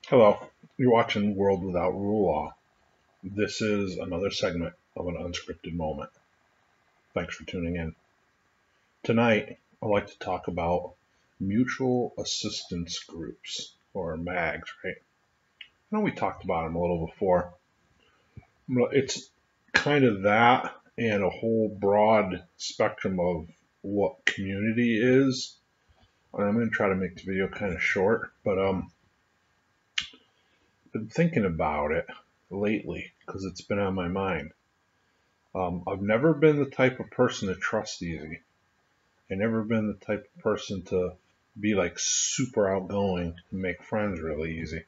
Hello, you're watching World Without Rule Law. This is another segment of an unscripted moment. Thanks for tuning in. Tonight, I'd like to talk about mutual assistance groups, or MAGs, right? I know we talked about them a little before. It's kind of that and a whole broad spectrum of what community is. And I'm going to try to make the video kind of short, but been thinking about it lately because it's been on my mind. I've never been the type of person to trust easy. I've never been the type of person to be like super outgoing and make friends really easy.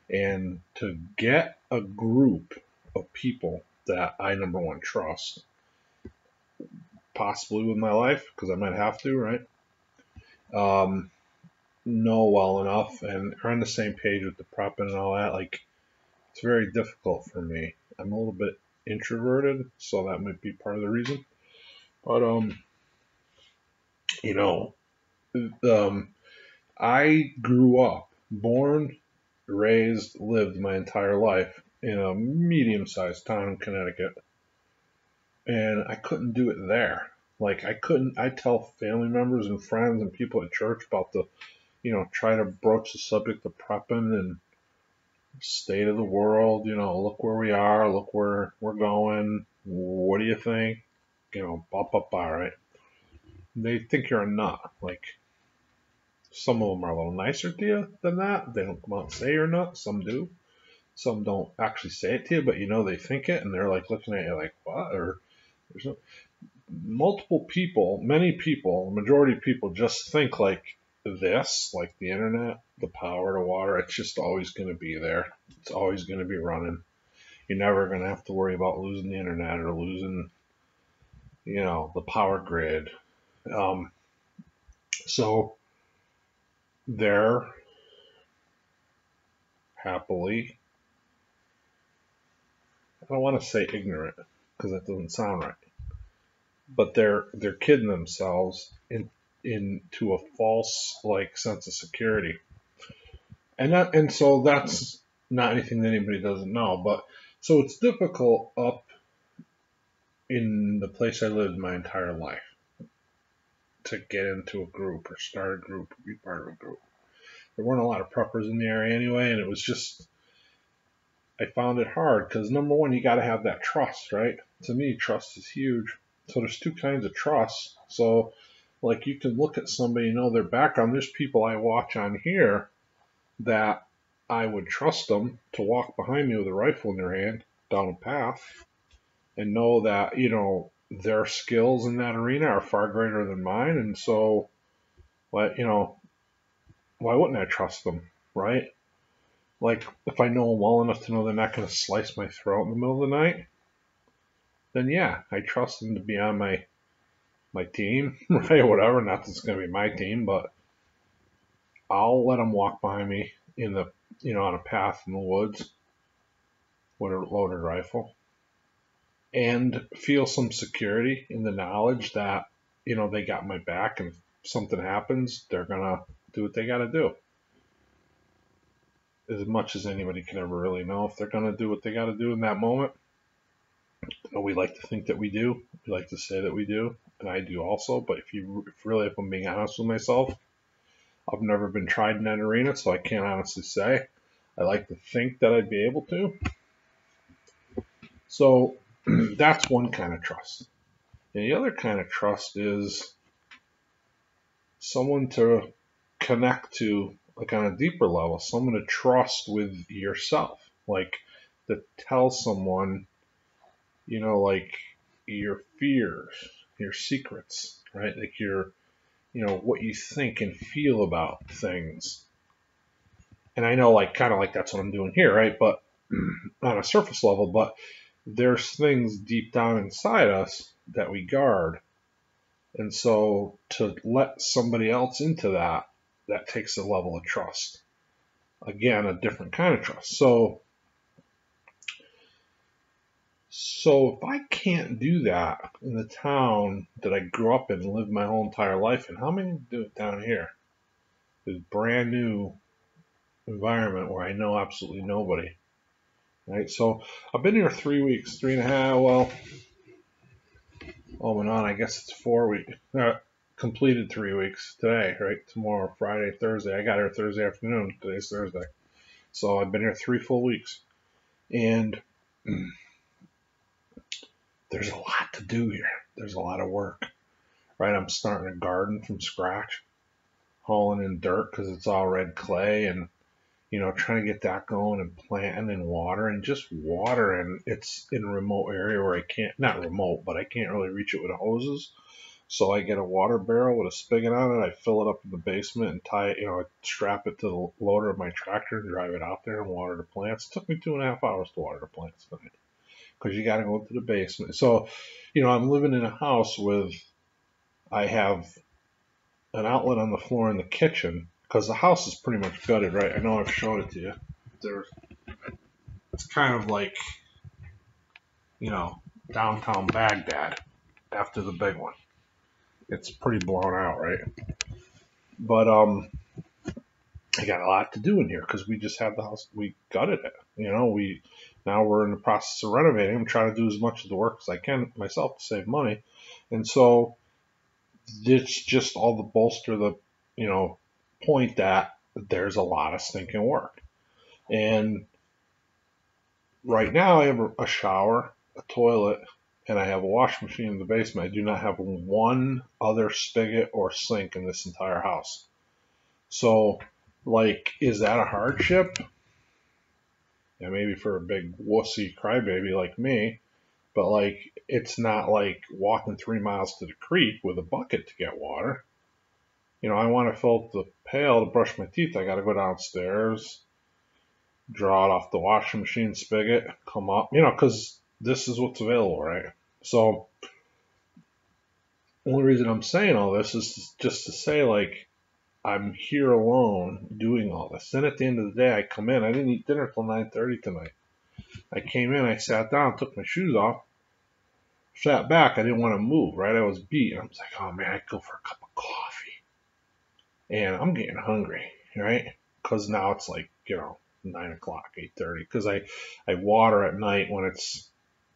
And to get a group of people that I, number one, trust, possibly with my life, because I might have to, right? Um, know well enough and are on the same page with the prepping and all that. Like, it's very difficult for me. I'm a little bit introverted, so that might be part of the reason. But you know, um, I grew up, born, raised, lived my entire life in a medium-sized town in Connecticut, and I couldn't do it there. Like I couldn't. I tell family members and friends and people at church about try to broach the subject of prepping and state of the world. Look where we are. Look where we're going. What do you think? Blah blah blah. Right? They think you're a nut. Like some of them are a little nicer to you than that. They don't come out and say you're a nut. Some do. Some don't actually say it to you, but they think it, and they're like looking at you like, what? Or there's no, multiple people, many people, majority of people just think like this, like the internet, the power to water, it's just always going to be there. It's always going to be running. You're never going to have to worry about losing the internet or losing, the power grid. Um, so they're happily, I don't want to say ignorant because that doesn't sound right, but they're kidding themselves into a false like sense of security, and so that's not anything that anybody doesn't know. But so it's difficult up in the place I lived my entire life to get into a group or start a group or be part of a group. There weren't a lot of preppers in the area anyway, and it was just I found it hard because number one, you got to have that trust, right? To me, trust is huge. So there's two kinds of trust. So like you can look at somebody, their background. There's people I watch on here that I would trust them to walk behind me with a rifle in their hand down a path and know that, their skills in that arena are far greater than mine. And so, why wouldn't I trust them, right? Like, if I know them well enough to know they're not going to slice my throat in the middle of the night, then yeah, I trust them to be on my team, right? Whatever. Not that it's going to be my team, but I'll let them walk behind me in the, on a path in the woods with a loaded rifle and feel some security in the knowledge that, they got my back and if something happens, they're going to do what they got to do. As much as anybody can ever really know if they're going to do what they got to do in that moment. We like to think that we do. We like to say that we do, and I do also. But if I'm being honest with myself, I've never been tried in that arena, so I can't honestly say. I like to think that I'd be able to. So that's one kind of trust. And the other kind of trust is someone to connect to, like on a deeper level, someone to trust with yourself. Like to tell someone, like your fears, your secrets, right? Like what you think and feel about things. And I know, like, kind of like that's what I'm doing here, right? But on a surface level, but there's things deep down inside us that we guard. And so to let somebody else into that takes a level of trust. Again, a different kind of trust. So if I can't do that in the town that I grew up in and lived my whole entire life in, how am I going to do it down here? It's brand new environment where I know absolutely nobody. Right? So I've been here 3 weeks, 3.5. Well, oh and on. I guess it's 4 weeks. Completed 3 weeks today. Right? Tomorrow, Friday, Thursday. I got here Thursday afternoon. Today's Thursday. So I've been here 3 full weeks, and there's a lot to do here. There's a lot of work. Right? I'm starting a garden from scratch, hauling in dirt because it's all red clay, and trying to get that going and planting and water and just water. And it's in a remote area where I can't, not remote, but I can't really reach it with hoses. So I get a water barrel with a spigot on it. I fill it up in the basement and tie it, I strap it to the loader of my tractor and drive it out there and water the plants. It took me 2.5 hours to water the plants tonight because you got to go to the basement. So, I'm living in a house I have an outlet on the floor in the kitchen because the house is pretty much gutted, right? I know I've shown it to you. It's kind of like, downtown Baghdad after the big one. It's pretty blown out, right? But I got a lot to do in here because we just had the house, we gutted it. Now we're in the process of renovating. I'm trying to do as much of the work as I can myself to save money, and so it's just all to bolster the, point that there's a lot of stinking work. And right now I have a shower, a toilet, and I have a washing machine in the basement. I do not have one other spigot or sink in this entire house. So, is that a hardship? Yeah, maybe for a big wussy crybaby like me, but it's not like walking 3 miles to the creek with a bucket to get water. I want to fill up the pail to brush my teeth. I got to go downstairs, draw it off the washing machine spigot, come up, because this is what's available, right? So, the only reason I'm saying all this is just to say, I'm here alone doing all this. Then at the end of the day, I come in. I didn't eat dinner till 9:30 tonight. I came in, I sat down, took my shoes off, sat back. I didn't want to move, right? I was beat. I was like, oh man, I'd go for a cup of coffee. And I'm getting hungry, right? Because now it's 9 o'clock, 8:30. Because I water at night when the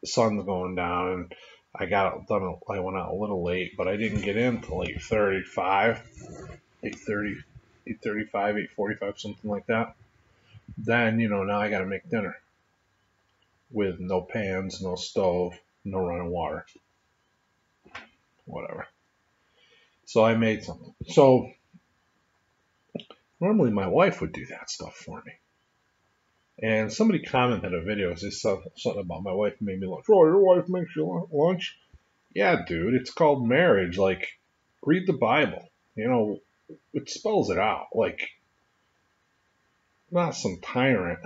sun's going down, and I got it done. I went out a little late, but I didn't get in till 8:35, 8:30, 8:35, 8:45, something like that. Then now I got to make dinner with no pans, no stove, no running water, whatever. So I made something. So normally my wife would do that stuff for me. And somebody commented in a video, they said something about my wife made me lunch. Oh, your wife makes you lunch? Yeah, dude, it's called marriage. Read the Bible. It spells it out. Not some tyrant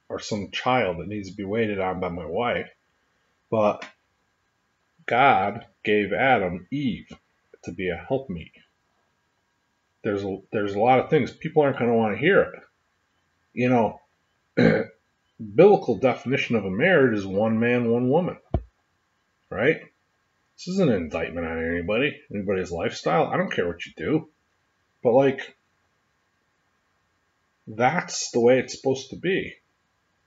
or some child that needs to be waited on by my wife, but God gave Adam Eve to be a helpmeet. There's a lot of things people aren't going to want to hear it. Biblical definition of a marriage is one man, one woman, right? This isn't an indictment on anybody's lifestyle. I don't care what you do, but that's the way it's supposed to be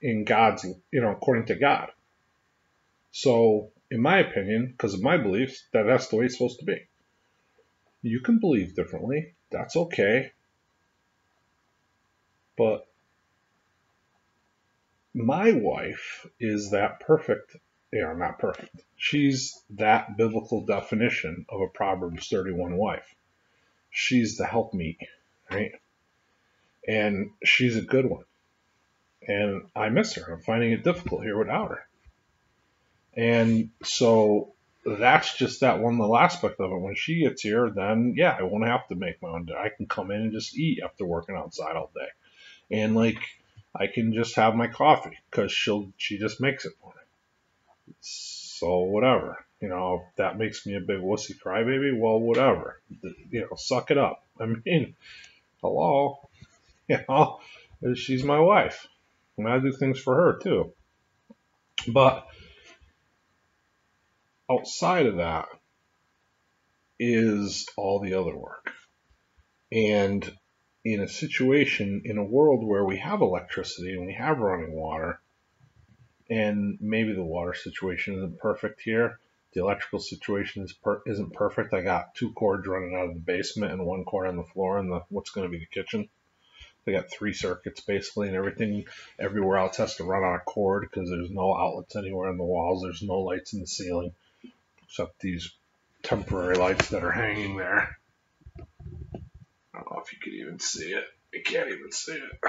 in God's, according to God. So, in my opinion, because of my beliefs, that's the way it's supposed to be. You can believe differently. That's okay. But my wife is that perfect. Not perfect. She's that biblical definition of a Proverbs 31 wife. She's the helpmeet, right? And she's a good one. And I miss her. I'm finding it difficult here without her. And so that's just that one little aspect of it. When she gets here, then I won't have to make my own dinner. I can come in and just eat after working outside all day. And I can just have my coffee because she just makes it for me. So whatever, if that makes me a big wussy crybaby, well, whatever, suck it up. I mean, hello, she's my wife, and I do things for her too. But outside of that is all the other work. And, in a situation, in a world where we have electricity and we have running water, and maybe the water situation isn't perfect here. The electrical situation isn't perfect. I got two cords running out of the basement and one cord on the floor in the what's going to be the kitchen. They got three circuits basically, and everything everywhere else has to run on a cord because there's no outlets anywhere in the walls. There's no lights in the ceiling except these temporary lights that are hanging there. I don't know if you can even see it. You can't even see it.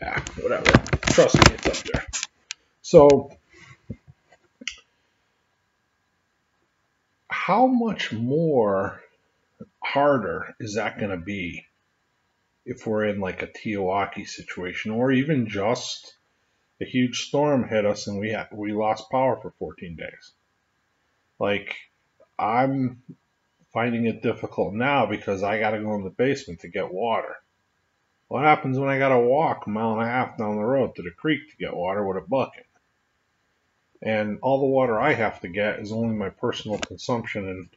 Yeah, whatever. Trust me, it's up there. So, how much more harder is that going to be if we're in like a Teowaki situation, or even just a huge storm hit us and we lost power for 14 days? Like, I'm finding it difficult now because I got to go in the basement to get water. What happens when I got to walk a mile and a half down the road to the creek to get water with a bucket? And all the water I have to get is only my personal consumption and,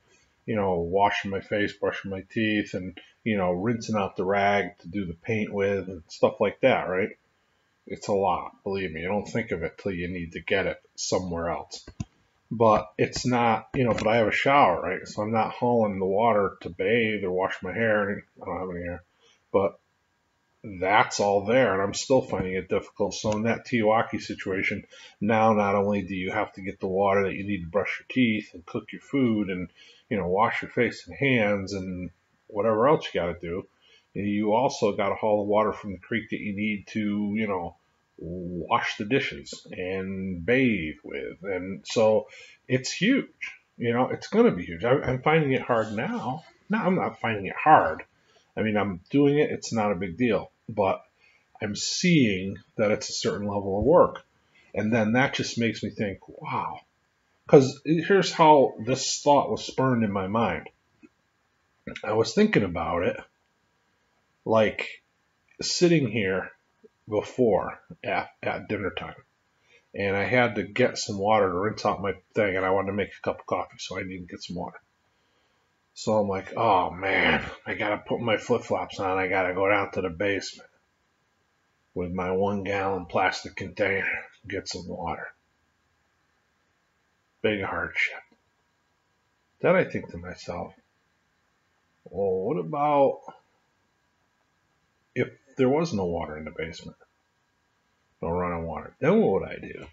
washing my face, brushing my teeth, and, rinsing out the rag to do the paint with and stuff like that, right? It's a lot, believe me. You don't think of it till you need to get it somewhere else. But it's not, but I have a shower, right? So I'm not hauling the water to bathe or wash my hair. I don't have any hair. But that's all there, and I'm still finding it difficult. So in that Teowaki situation, now not only do you have to get the water that you need to brush your teeth and cook your food and wash your face and hands and whatever else you got to do, you also got to haul the water from the creek that you need to wash the dishes and bathe with, and so it's huge. It's going to be huge. I'm finding it hard now. No, I'm not finding it hard. I mean, I'm doing it. It's not a big deal, but I'm seeing that it's a certain level of work. And then that just makes me think, wow. Because here's how this thought was spurned in my mind. I was thinking about it like sitting here before at dinner time. And I had to get some water to rinse out my thing, and I wanted to make a cup of coffee, so I needed to get some water. So I'm like, oh man, I gotta put my flip flops on. I gotta go down to the basement with my 1 gallon plastic container, get some water. Big hardship. Then I think to myself, well, what about if there was no water in the basement? No running water. Then what would I do?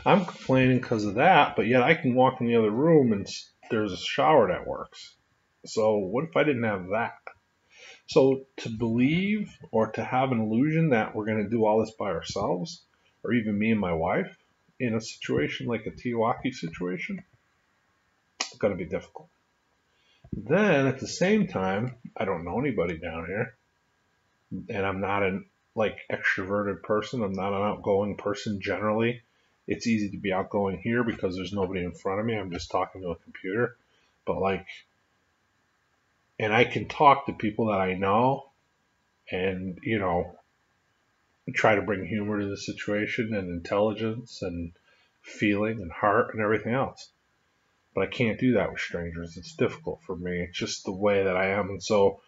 I'm complaining because of that, but yet I can walk in the other room and there's a shower that works. So what if I didn't have that? So to believe or to have an illusion that we're going to do all this by ourselves, or even me and my wife, in a situation like a Teowaki situation, it's going to be difficult. Then at the same time, I don't know anybody down here, and I'm not an extroverted person. I'm not an outgoing person generally. It's easy to be outgoing here because there's nobody in front of me. I'm just talking to a computer. But and I can talk to people that I know and, try to bring humor to the situation and intelligence and feeling and heart and everything else. But I can't do that with strangers. It's difficult for me. It's just the way that I am. And so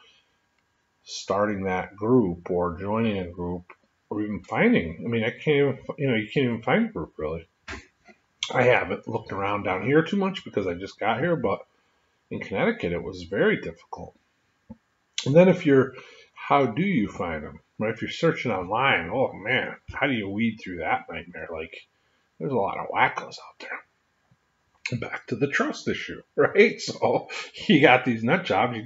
starting that group or joining a group or even finding, I can't even, you can't even find a group really. I haven't looked around down here too much because I just got here, but in Connecticut it was very difficult. And then how do you find them? Right? If you're searching online, oh man, how do you weed through that nightmare? There's a lot of wackos out there. Back to the trust issue, right? So you got these nut jobs.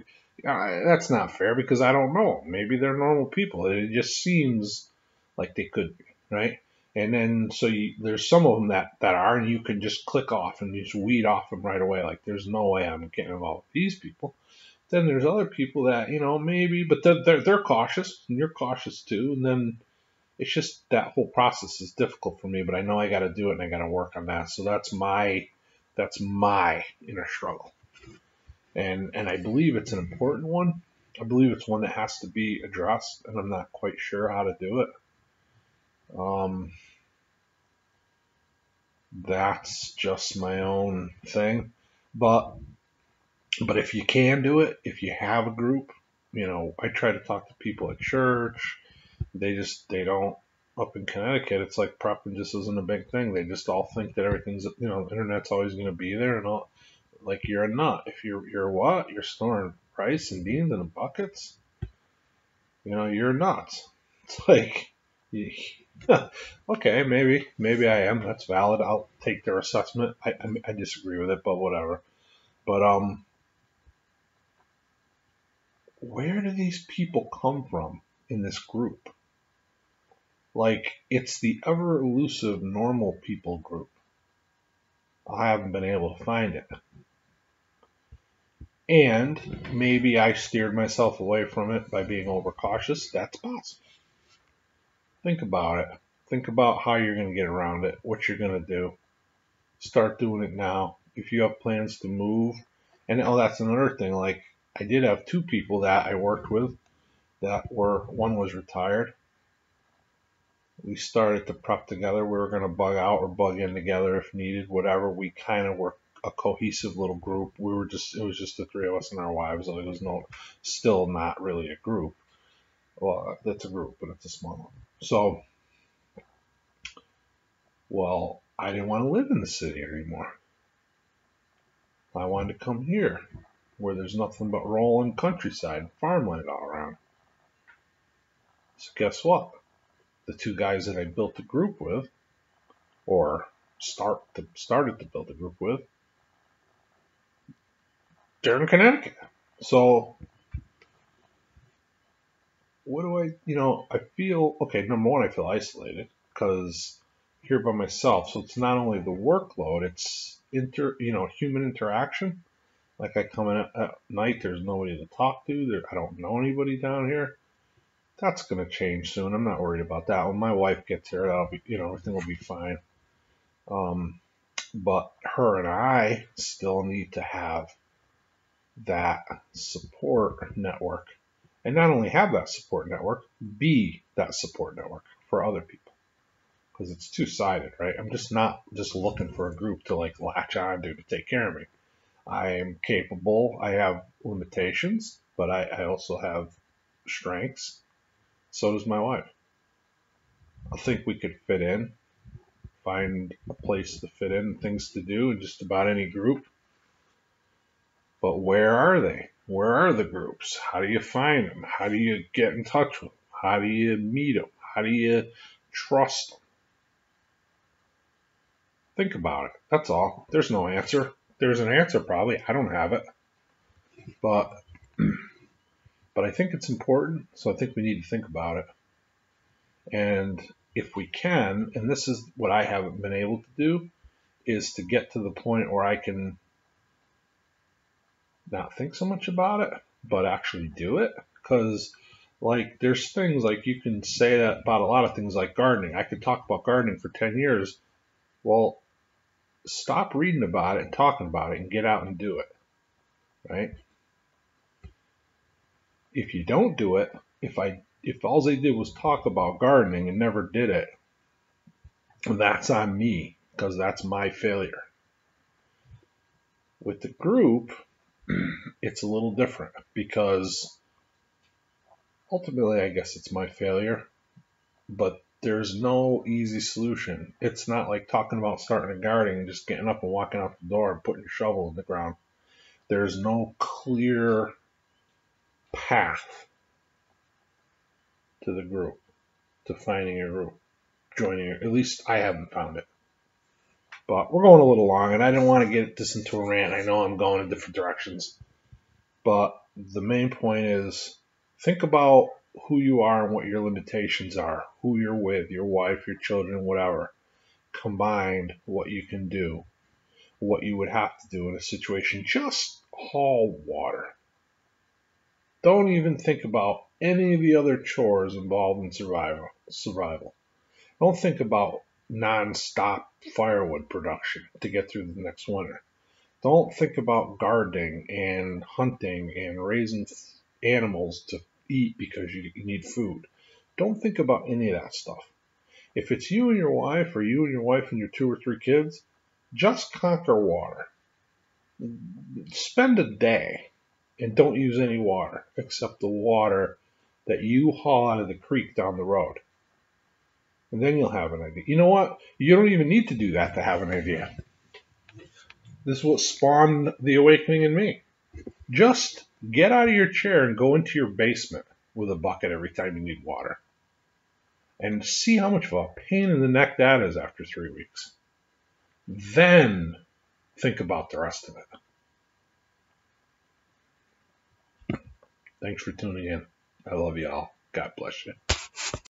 That's not fair because I don't know. Maybe they're normal people. It just seems like they could be, right? And then there's some of them that are, and you can just click off and just weed off them right away. Like there's no way I'm getting involved with these people. Then there's other people that maybe, but they're cautious, and you're cautious too. And then it's just that whole process is difficult for me. But I know I got to do it, and I got to work on that. So that's my inner struggle, and I believe it's an important one. I believe it's one that has to be addressed, and I'm not quite sure how to do it. That's just my own thing, but But if you can do it, if you have a group, I try to talk to people at church. They don't. Up in Connecticut, it's like prepping just isn't a big thing. They just all think that everything's, the internet's always going to be there and all. Like you're a nut. If you're what? You're storing rice and beans in the buckets. You're nuts. It's like, okay, maybe I am. That's valid. I'll take their assessment. I disagree with it, but whatever. But where do these people come from in this group? Like, it's the ever elusive normal people group. I haven't been able to find it. And maybe I steered myself away from it by being overcautious. That's possible. Think about it. Think about how you're going to get around it, what you're going to do. Start doing it now. If you have plans to move, and that's another thing. Like, I did have two people that I worked with one was retired. We started to prep together. We were going to bug out or bug in together if needed, whatever. We kind of were a cohesive little group. It was just the three of us and our wives. So it was still not really a group. Well, that's a group, but it's a small one. So, well, I didn't want to live in the city anymore. I wanted to come here where there's nothing but rolling countryside and farmland all around. So guess what? The two guys that I built the group with, or started to build a group with, they're in Connecticut. So what do I feel, okay, number one, I feel isolated because I'm here by myself. So it's not only the workload, it's human interaction. Like I come in at night, there's nobody to talk to. I don't know anybody down here. That's going to change soon. I'm not worried about that. When my wife gets here, that'll be, everything will be fine. But her and I still need to have that support network. And not only have that support network, be that support network for other people. Because it's two-sided, right? I'm just not just looking for a group to like latch on to take care of me. I am capable. I have limitations, but I also have strengths. So does my wife. I think we could fit in, find a place to fit in, things to do in just about any group. But where are they? Where are the groups? How do you find them? How do you get in touch with them? How do you meet them? How do you trust them? Think about it. That's all. There's no answer. There's an answer probably. I don't have it. But I think it's important, so I think we need to think about it. And if we can, and this is what I haven't been able to do, is to get to the point where I can not think so much about it, but actually do it. Because, like, there's things like you can say that about a lot of things like gardening. I could talk about gardening for 10 years. Well, stop reading about it and talking about it and get out and do it, right? If you don't do it, if all they did was talk about gardening and never did it, that's on me because that's my failure. With the group, it's a little different because ultimately, I guess it's my failure, but there's no easy solution. It's not like talking about starting a garden and just getting up and walking out the door and putting your shovel in the ground. There's no clear path to the group, to finding a group, joining it. At least I haven't found it. But we're going a little long, and I didn't want to get this into a rant. I know I'm going in different directions. But the main point is think about who you are and what your limitations are, who you're with, your wife, your children, whatever. Combined, what you can do, what you would have to do in a situation. Just haul water. Don't even think about any of the other chores involved in survival. Don't think about non-stop firewood production to get through the next winter. Don't think about gardening and hunting and raising animals to eat because you need food. Don't think about any of that stuff. If it's you and your wife, or you and your wife and your 2 or 3 kids, just conquer water. Spend a day and don't use any water except the water that you haul out of the creek down the road. And then you'll have an idea. You know what? You don't even need to do that to have an idea. This is what spawned the awakening in me. Just get out of your chair and go into your basement with a bucket every time you need water. And see how much of a pain in the neck that is after 3 weeks. Then think about the rest of it. Thanks for tuning in. I love you all. God bless you.